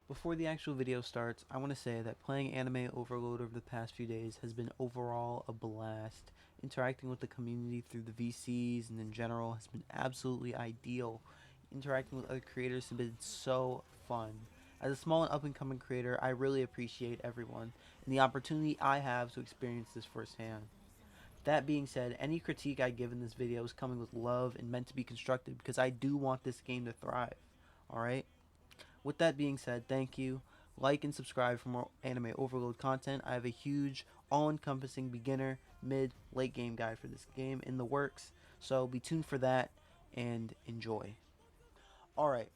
Before the actual video starts, I want to say that playing Anime Overload over the past few days has been overall a blast. Interacting with the community through the VCs and in general has been absolutely ideal. Interacting with other creators has been so fun. As a small and up and coming creator, I really appreciate everyone and the opportunity I have to experience this firsthand. That being said, any critique I give in this video is coming with love and meant to be constructive because I do want this game to thrive. Alright? With that being said, thank you. Like and subscribe for more Anime Overload content. I have a huge, all-encompassing beginner, mid, late game guide for this game in the works, so be tuned for that and enjoy. Alright,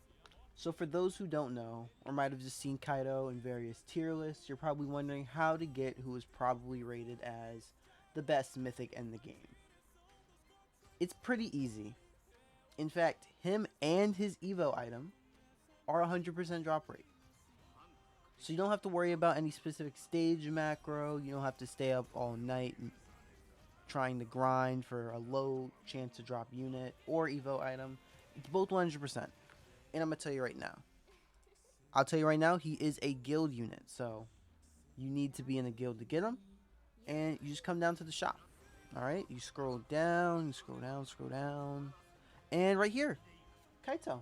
so for those who don't know, or might have just seen Kaido in various tier lists, you're probably wondering how to get who is probably rated as the best mythic in the game. It's pretty easy. In fact, him and his Evo item are 100% drop rate. So you don't have to worry about any specific stage macro. You don't have to stay up all night and trying to grind for a low chance to drop unit or Evo item. It's both 100%. And I'm going to tell you right now. I'll tell you right now, he is a guild unit. So you need to be in a guild to get him. And you just come down to the shop. Alright, you scroll down, scroll down. And right here, Kaito.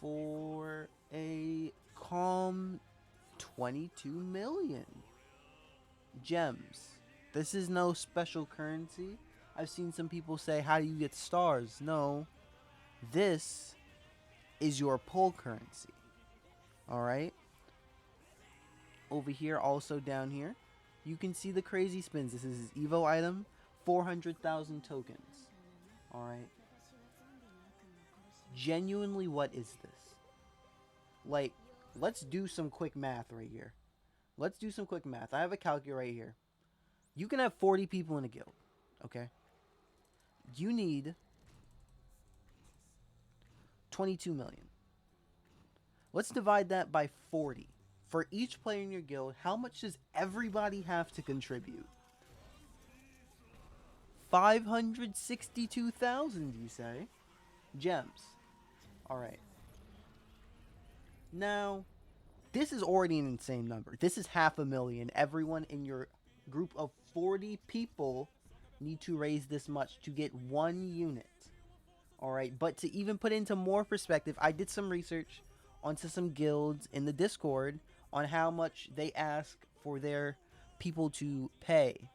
For a calm 22 million gems. This is no special currency. I've seen some people say, how do you get stars? No, this is your pull currency. Alright, over here, also down here, you can see the crazy spins. This is his Evo item, 400,000 tokens. Alright, genuinely, what is this? Like, let's do some quick math right here. Let's do some quick math. I have a calculator right here. You can have 40 people in a guild, okay? You need 22 million. Let's divide that by 40. For each player in your guild, how much does everybody have to contribute? 562,000, you say? Gems. Alright. Now, this is already an insane number. This is 500,000. Everyone in your group of 40 people need to raise this much to get one unit. Alright, but to even put into more perspective, I did some research onto some guilds in the Discord on how much they ask for their people to pay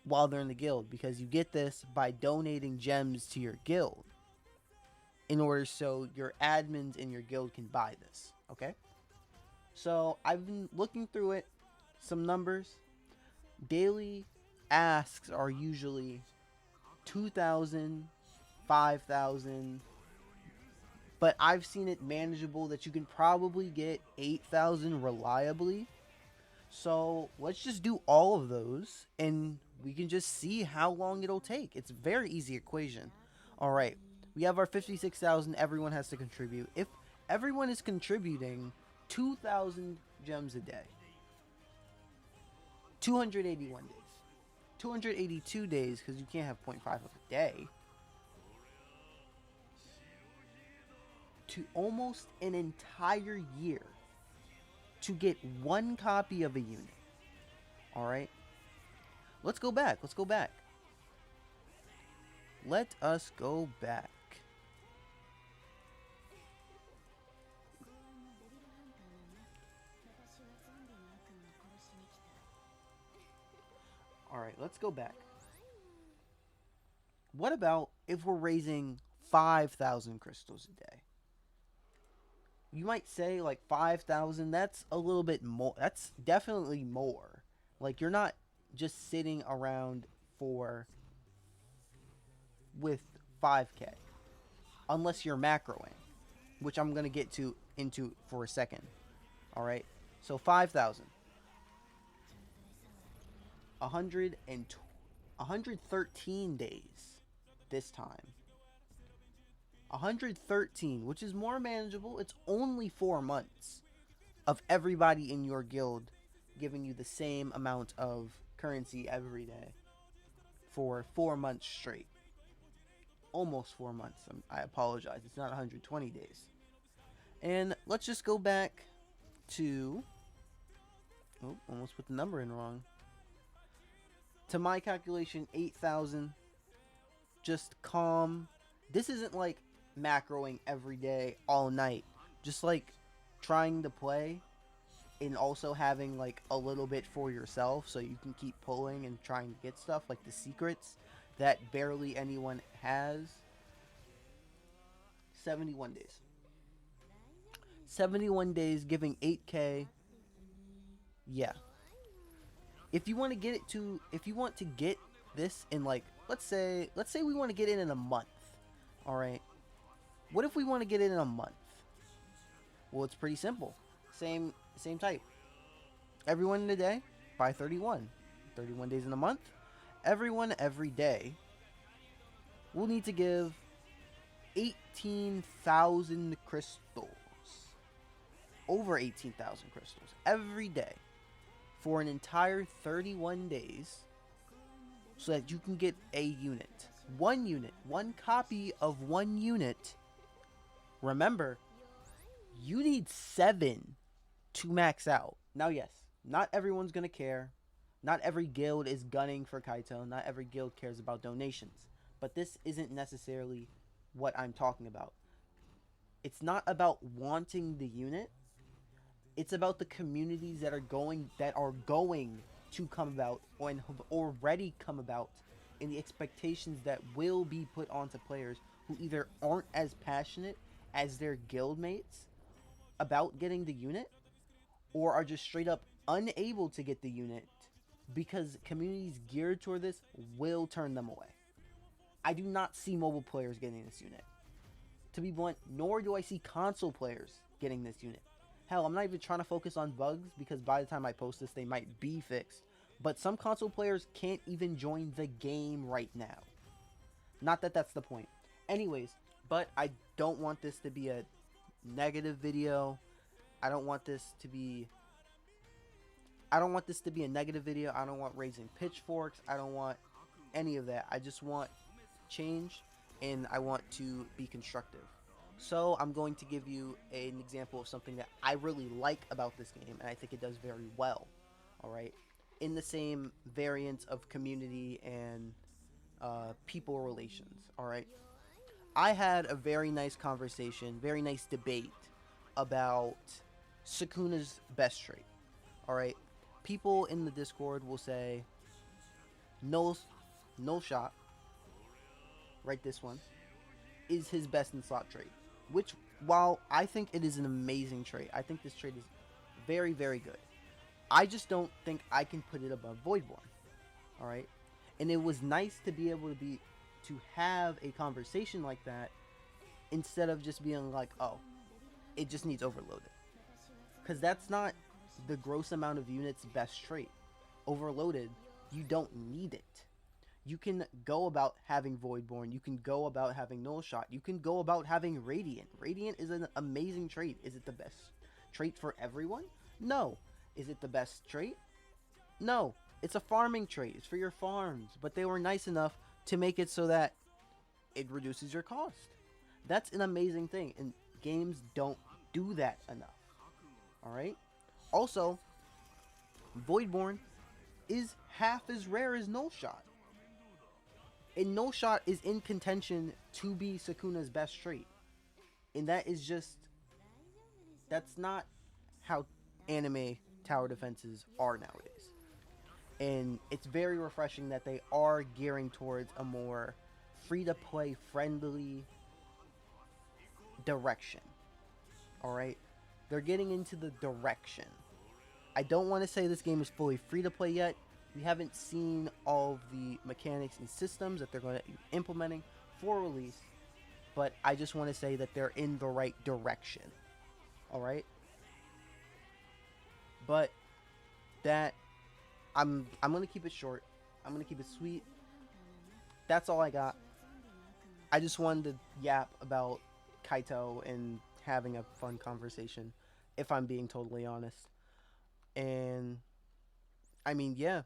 while they're in the guild, because you get this by donating gems to your guild in order so your admins in your guild can buy this, okay? So I've been looking through it, some numbers. Daily asks are usually 2,000, 5,000, but I've seen it manageable that you can probably get 8,000 reliably. So let's just do all of those and we can just see how long it'll take. It's a very easy equation. All right, we have our 56,000 everyone has to contribute. If everyone is contributing 2,000 gems a day, 281 days, 282 days, because you can't have 0.5 of a day, to almost an entire year to get one copy of a unit. Alright? Let's go back. Let us go back. Alright, let's go back. What about if we're raising 5,000 crystals a day? You might say, like, 5,000, that's a little bit more. That's definitely more. Like, you're not just sitting around with 5k. Unless you're macroing, which I'm going to get into for a second. Alright? So 5,000. 113 days this time. 113, which is more manageable. It's only 4 months of everybody in your guild giving you the same amount of currency every day for 4 months straight. Almost 4 months. I apologize. It's not 120 days. And let's just go back to, oh, almost put the number in wrong. To my calculation, 8,000. Just calm. This isn't like macroing every day, all night. Just like trying to play and also having like a little bit for yourself so you can keep pulling and trying to get stuff like the secrets that barely anyone has. 71 days. 71 days giving 8k. Yeah. If you want to get it to, if you want to get this in like, let's say we want to get it in a month. All right. What if we want to get it in a month? Well, it's pretty simple. Same type. Everyone in a day by 31. 31 days in a month. Everyone every day will need to give 18,000 crystals. Over 18,000 crystals every day for an entire 31 days so that you can get a unit. One unit. One copy of one unit. Remember, you need 7 to max out. Now, yes, not everyone's going to care. Not every guild is gunning for Kaito. Not every guild cares about donations. But this isn't necessarily what I'm talking about. It's not about wanting the unit. It's about the communities that are going to come about and have already come about, and the expectations that will be put onto players who either aren't as passionate as their guildmates about getting the unit, or are just straight up unable to get the unit because communities geared toward this will turn them away. I do not see mobile players getting this unit. To be blunt, nor do I see console players getting this unit. Hell, I'm not even trying to focus on bugs because by the time I post this, they might be fixed. But some console players can't even join the game right now. Not that that's the point. Anyways, but I don't want this to be a negative video. I don't want this to be a negative video. I don't want raising pitchforks. I don't want any of that. I just want change, and I want to be constructive. So I'm going to give you an example of something that I really like about this game, and I think it does very well. Alright? In the same variant of community and people relations. Alright? I had a very nice conversation, very nice debate about Sukuna's best trait. Alright? People in the Discord will say, no shot, right, this one, is his best in slot trait. Which, while I think it is an amazing trait, I think this trait is very, very good. I just don't think I can put it above Voidborn. Alright? And it was nice to be able to have a conversation like that instead of just being like, oh, it just needs overloaded. Because that's not the gross amount of units best trait. Overloaded, you don't need it. You can go about having Voidborn. You can go about having Null Shot. You can go about having Radiant. Radiant is an amazing trait. Is it the best trait for everyone? No. Is it the best trait? No. It's a farming trait. It's for your farms. But they were nice enough to make it so that it reduces your cost. That's an amazing thing. And games don't do that enough. Alright? Also, Voidborn is half as rare as Null Shot. And No Shot is in contention to be Sukuna's best trait. And that is just... that's not how anime tower defenses are nowadays. And it's very refreshing that they are gearing towards a more free-to-play friendly direction. Alright? They're getting into the direction. I don't want to say this game is fully free-to-play yet. We haven't seen all of the mechanics and systems that they're going to be implementing for release, but I just want to say that they're in the right direction. Alright? But that, I'm going to keep it short. I'm going to keep it sweet. That's all I got. I just wanted to yap about Kaito and having a fun conversation, if I'm being totally honest. And I mean, yeah,